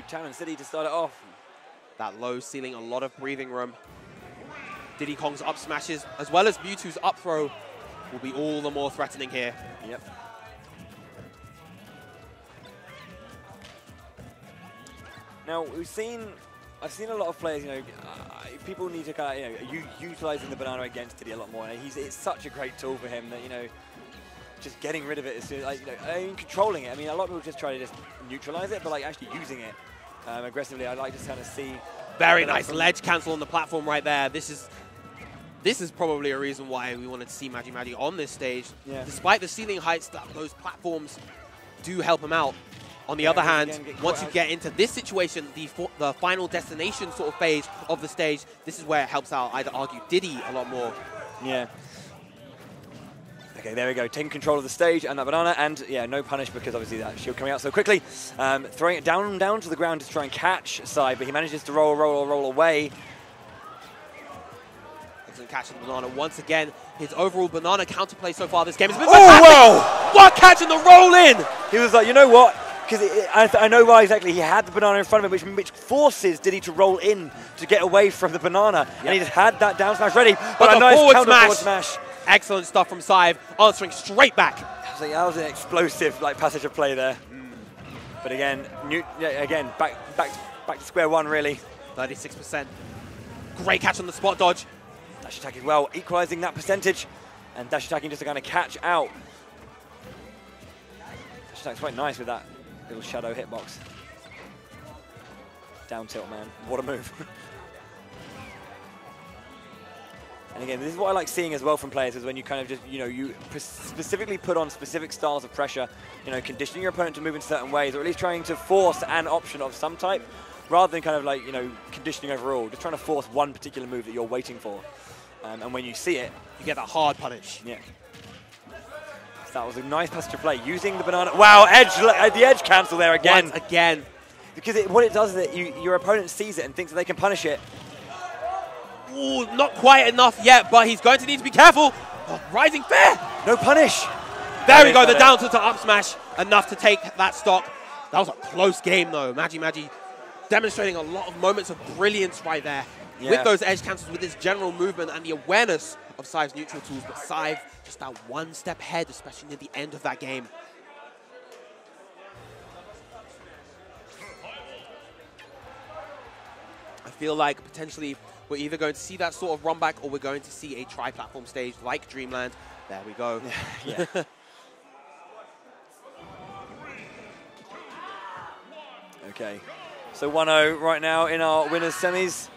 challenge Diddy to start it off. That low ceiling, a lot of breathing room. Diddy Kong's up smashes, as well as Mewtwo's up throw, will be all the more threatening here. Yep. Now, I've seen a lot of players, people need to kind of, utilizing the banana against Diddy a lot more. It's such a great tool for him that, just getting rid of it as soon as, controlling it. I mean, a lot of people just try to just neutralize it, but like actually using it aggressively, I'd like to kind of see. Very nice ledge cancel on the platform right there. This is probably a reason why we wanted to see MagiMagi on this stage. Yeah. Despite the ceiling heights, those platforms do help him out. On the other hand, once you get into this situation, the final destination sort of phase of the stage, this is where it helps out, I'd argue, Diddy a lot more. Yeah. Okay, there we go. Taking control of the stage and that banana, and yeah, no punish because obviously that shield coming out so quickly. Throwing it down to the ground to try and catch Cyve, but he manages to roll away. Excellent catch of the banana. Once again, his overall banana counterplay so far this game has been fantastic. Wow! What catch and the roll in! He was like, you know what? Because I know why exactly. He had the banana in front of him, which forces Diddy to roll in to get away from the banana. Yep. And he just had that down smash ready. But a nice forward smash. Excellent stuff from Cyve, answering straight back. That was an explosive passage of play there. But again, back to square one, really. 36%. Great catch on the spot dodge. Dash attacking well, equalizing that percentage. And dash attacking just to kind of catch out. Dash attack's quite nice with that little shadow hitbox. Down tilt, man. What a move. And again, this is what I like seeing as well from players, is when you kind of just, you specifically put on specific styles of pressure, conditioning your opponent to move in certain ways, or at least trying to force an option of some type, rather than kind of conditioning overall, just trying to force one particular move that you're waiting for. And when you see it, you get that hard punish. Yeah. So that was a nice passage of play, using the banana. Wow, the edge cancel there again. Once again. Because what it does is that your opponent sees it and thinks that they can punish it. Ooh, not quite enough yet, but he's going to need to be careful. Oh, rising fair. No punish. There we go, the down tilt to up smash, enough to take that stock. That was a close game though. MagiMagi demonstrating a lot of moments of brilliance right there. Yeah. With those edge cancels, with his general movement and the awareness of Cyve's neutral tools, but Cyve just that one step ahead, especially near the end of that game. I feel like potentially we're either going to see that sort of run back, or we're going to see a tri-platform stage like Dreamland. There we go. Yeah. Okay, so 1-0 right now in our winners semis.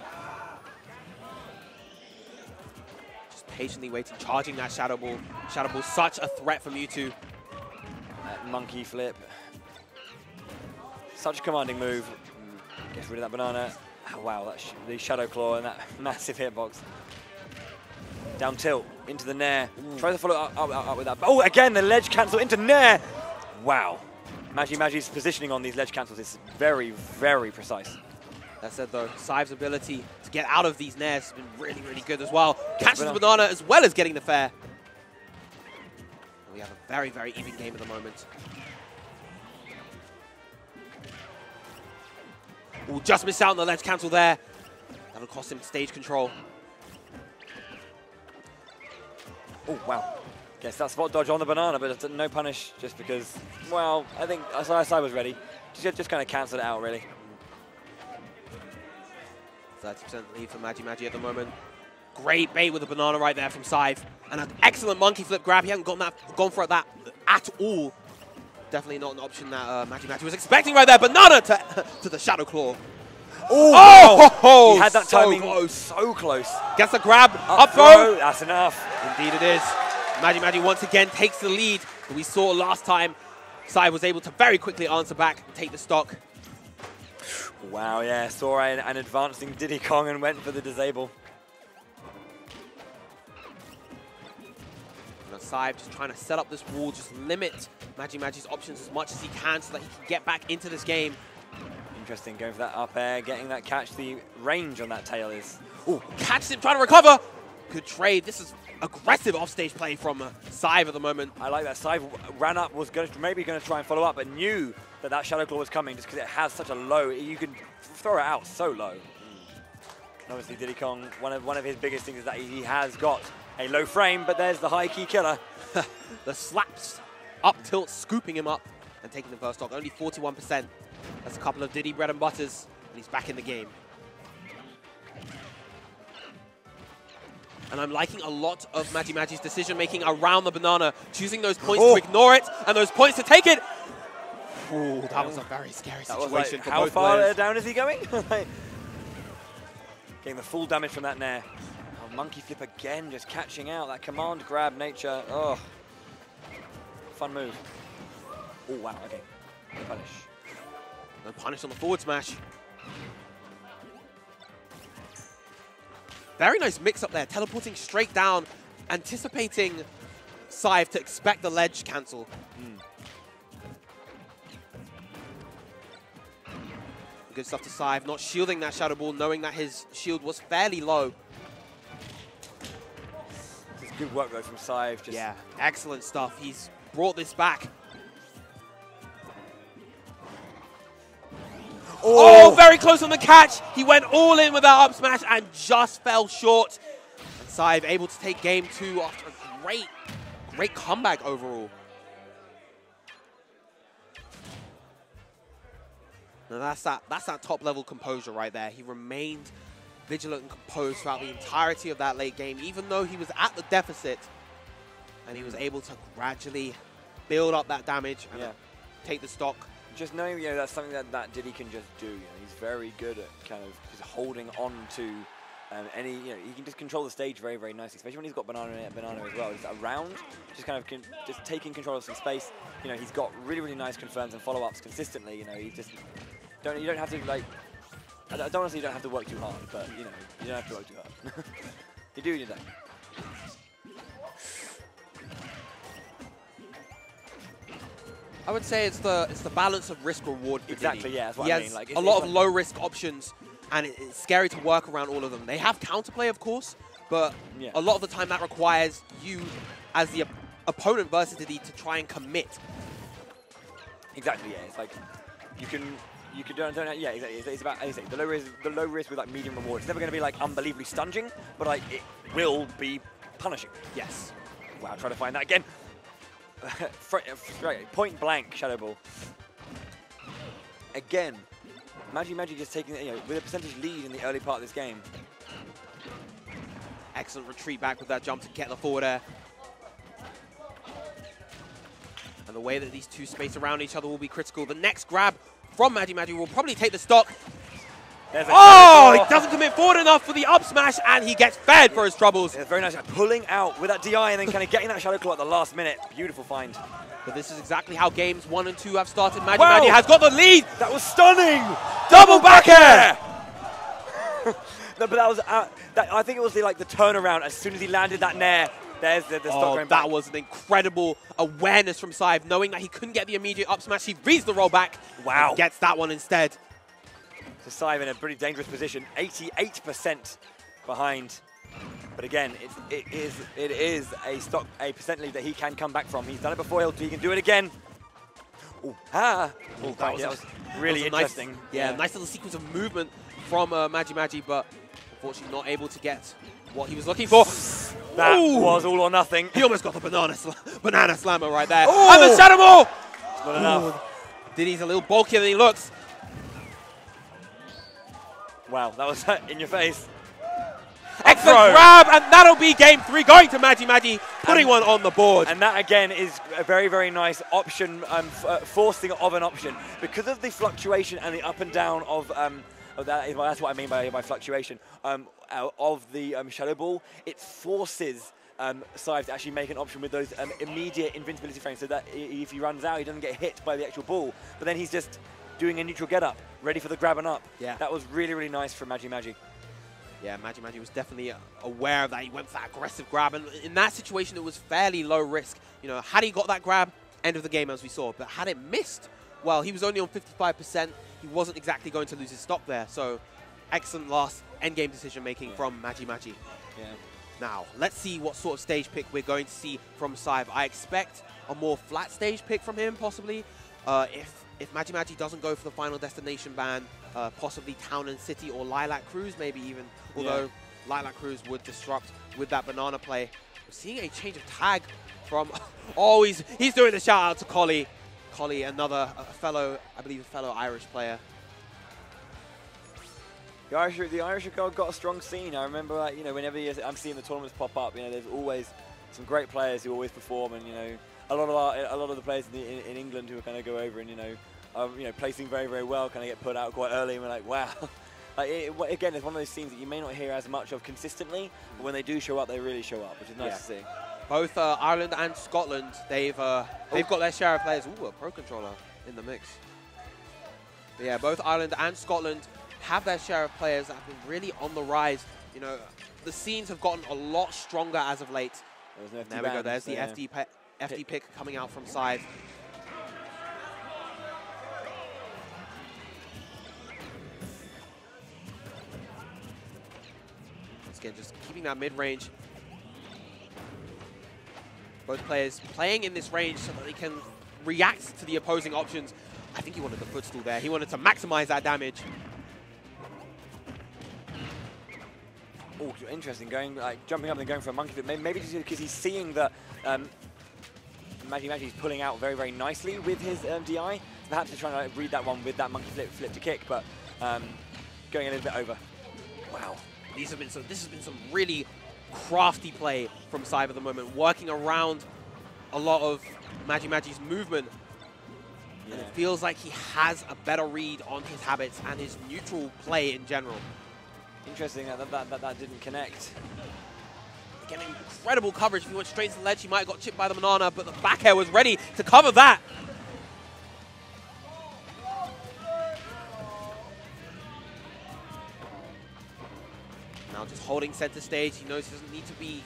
Just patiently waiting, charging that Shadow Ball. Shadow Ball, such a threat for Mewtwo. That monkey flip. Such a commanding move. Gets rid of that banana. Oh, wow, the Shadow Claw and that massive hitbox. Down tilt, into the Nair. Tries to follow up with that. Oh, again, the ledge cancel into Nair. Wow. MagiMagi's positioning on these ledge cancels is very, very precise. That said, though, Cyve's ability to get out of these Nairs has been really, really good as well. Catches the banana as well as getting the fair. And we have a very, very even game at the moment. Ooh, just missed out on the ledge cancel there. That'll cost him stage control. Oh, wow. Guess that spot dodge on the banana, but it's no punish just because, well, I think Cyve was ready. Just kind of cancelled it out, really. 30% lead for MagiMagi at the moment. Great bait with the banana right there from Cyve. And an excellent monkey flip grab. He hasn't gone for that at all. Definitely not an option that MagiMagi was expecting right there. Banana to the Shadow Claw. Oh! He had that timing so close. Gets a grab, up throw. That's enough. Indeed it is. MagiMagi once again takes the lead. We saw last time Cyve was able to very quickly answer back and take the stock. Wow, yeah, saw an advancing Diddy Kong and went for the disable. Cyve just trying to set up this wall, just limit MagiMagi's options as much as he can so that he can get back into this game. Interesting, going for that up air, getting that catch. The range on that tail is... Ooh, catches him, trying to recover. Good trade. This is aggressive offstage play from Cyve at the moment. I like that. Cyve ran up, was maybe going to try and follow up, but knew that that Shadow Claw was coming just because it has such a low, you can throw it out so low. And obviously Diddy Kong, one of his biggest things is that he has got a low frame, but there's the high key killer. The slaps up tilt, scooping him up and taking the first stock. Only 41%. That's a couple of Diddy bread and butters, and he's back in the game. And I'm liking a lot of MagiMagi's decision-making around the banana, choosing those points to ignore it and those points to take it. Ooh, that was a very scary situation for how both far players. down is he going? Getting the full damage from that Nair. Oh, monkey flip again, just catching out that command grab nature. Oh, fun move. Oh, wow, okay. Punish. And punish on the forward smash. Very nice mix up there, teleporting straight down, anticipating Cyve to expect the ledge cancel. Good stuff to Cyve, not shielding that Shadow Ball, knowing that his shield was fairly low. It's good work though from Cyve. Yeah, excellent stuff. He's brought this back. Oh, very close on the catch. He went all in with that up smash and just fell short. And Cyve able to take game 2 after a great comeback overall. Now that's that top level composure right there. He remained vigilant and composed throughout the entirety of that late game, even though he was at the deficit. And he was able to gradually build up that damage and take the stock. Just knowing, that's something that Diddy can just do. He's very good at kind of just holding on to any, he can just control the stage very, very nicely, especially when he's got banana as well. Just around, just kind of just taking control of some space. He's got really, really nice confirms and follow-ups consistently. He just you don't have to I don't want to say you don't have to work too hard, but you don't have to work too hard. You do, you don't. I would say it's the balance of risk reward for exactly, Diddy. Yeah, that's what he I has mean. a lot of low risk options, and it's scary to work around all of them. They have counterplay, of course, but a lot of the time that requires you, as the opponent versus Diddy, to try and commit. Exactly, yeah. It's like you can yeah, exactly. It's about, as I say, the low risk with like medium reward. It's never going to be like unbelievably stunging, but like it will be punishing. Yes. Wow, try to find that again. Point blank Shadow Ball. Again, MagiMagi just taking with a percentage lead in the early part of this game. Excellent retreat back with that jump to get the forward air. And the way that these two space around each other will be critical. The next grab from MagiMagi will probably take the stock. Oh, he doesn't commit forward enough for the up smash, and he gets fed for his troubles. Yeah, very nice. Pulling out with that DI and then kind of getting that Shadow Claw at the last minute. Beautiful find. But this is exactly how games 1 and 2 have started. MagiMagi has got the lead. That was stunning. Double back air. No, but that was, I think it was the turnaround as soon as he landed that Nair. There's the stock going back. That was an incredible awareness from Cyve, knowing that he couldn't get the immediate up smash. He reads the roll back. Wow. And gets that one instead. So Cyve in a pretty dangerous position, 88% behind. But again, it is a percent lead that he can come back from. He's done it before, he can do it again. Ooh, that was really interesting. Nice little sequence of movement from MagiMagi, but unfortunately not able to get what he was looking for. That was all or nothing. He almost got the banana slammer right there. Ooh. And the Shadow Ball! Not enough. Diddy's a little bulkier than he looks. Wow, that was in your face. Excellent grab, and that'll be game 3 going to MagiMagi, putting one on the board. And that again is a very, very nice option, forcing of an option. Because of the fluctuation and the up and down of that, well, that's what I mean by fluctuation, of the Shadow Ball, it forces Cyve to actually make an option with those immediate invincibility frames, so that if he runs out, he doesn't get hit by the actual ball. But then he's just doing a neutral get-up, ready for the grab and up. Yeah. That was really, really nice from MagiMagi. Yeah, MagiMagi was definitely aware of that. He went for that aggressive grab, and in that situation, it was fairly low risk. Had he got that grab, end of the game as we saw. But had it missed, well, he was only on 55%. He wasn't exactly going to lose his stock there. So, excellent last endgame decision-making from MagiMagi. Yeah. Now, let's see what sort of stage pick we're going to see from Cyve. I expect a more flat stage pick from him, possibly. If MagiMagi doesn't go for the Final Destination ban, possibly Town and City or Lilac Cruise, maybe even. Although Lilac Cruise would disrupt with that banana play. We're seeing a change of tag from... oh, he's doing the shout out to Collie. Collie, another fellow, I believe, a fellow Irish player. The Irish have got a strong scene. I remember, like, you know, whenever I'm seeing the tournaments pop up, you know, there's always some great players who always perform, and you know, a lot of the players in England who kind of go over and you know, placing very, very well, kind of get put out quite early, and we're like, wow. Like again, it's one of those scenes that you may not hear as much of consistently, but when they do show up, they really show up, which is nice to see. Both Ireland and Scotland, they've got their share of players. Ooh, a Pro Controller in the mix. But yeah, both Ireland and Scotland have their share of players that have been really on the rise. You know, the scenes have gotten a lot stronger as of late. There we go. There's the FD pick coming out from Cyve. Once again, just keeping that mid-range. Both players playing in this range so that they can react to the opposing options. I think he wanted the footstool there. He wanted to maximize that damage. Oh, interesting. Jumping up and going for a monkey flip. Maybe just because he's seeing that MagiMagi's pulling out very, very nicely with his DI. Perhaps he's trying to read that one with that monkey flip to kick, but going a little bit over. Wow. This has been some really crafty play from Cyve at the moment, working around a lot of MagiMagi's movement. Yeah. And it feels like he has a better read on his habits and his neutral play in general. Interesting that didn't connect. Again, incredible coverage. If he went straight to the ledge, he might have got chipped by the banana, but the back air was ready to cover that. Now just holding center stage. He knows he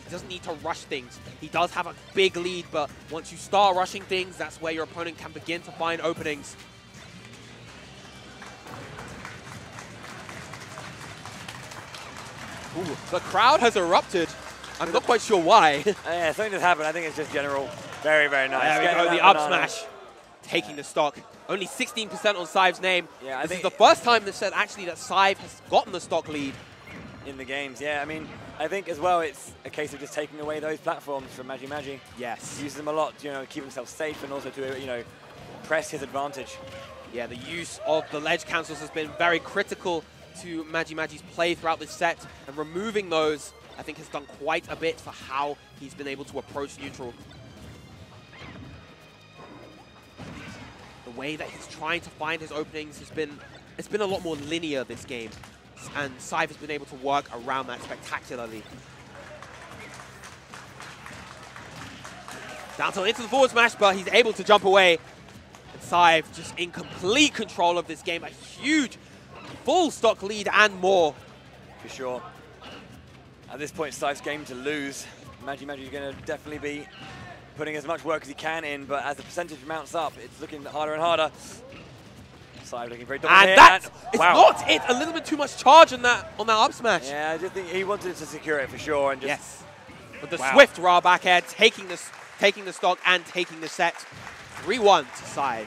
doesn't need to rush things. He does have a big lead, but once you start rushing things, that's where your opponent can begin to find openings. Ooh, the crowd has erupted. I'm not quite sure why. Yeah, something just happened. I think it's just general. Very, very nice. There we go, the up smash. Taking the stock. Only 16% on Cyve's name. Yeah, this is the first time they said actually that Cyve has gotten the stock lead. In the games, yeah. I mean, I think as well it's a case of just taking away those platforms from MagiMagi. Yes. Uses them a lot, you know, to keep himself safe and also to, you know, press his advantage. Yeah, the use of the ledge cancels has been very critical to MagiMagi's play throughout this set, and removing those, I think, has done quite a bit for how he's been able to approach neutral. The way that he's trying to find his openings has been a lot more linear this game, and Cyve has been able to work around that spectacularly. Down tilt into the forward smash, but he's able to jump away. And Cyve just in complete control of this game, a huge full stock lead and more. For sure. At this point, Cyve's game to lose. MagiMagi is going to definitely be putting as much work as he can in, but as the percentage mounts up, it's looking harder and harder. Cyve looking very dominant. And that's not it. A little bit too much charge on that up smash. Yeah, I just think he wanted to secure it for sure. And just, yes. But the swift raw back air, taking the stock and taking the set. 3-1 to Cyve.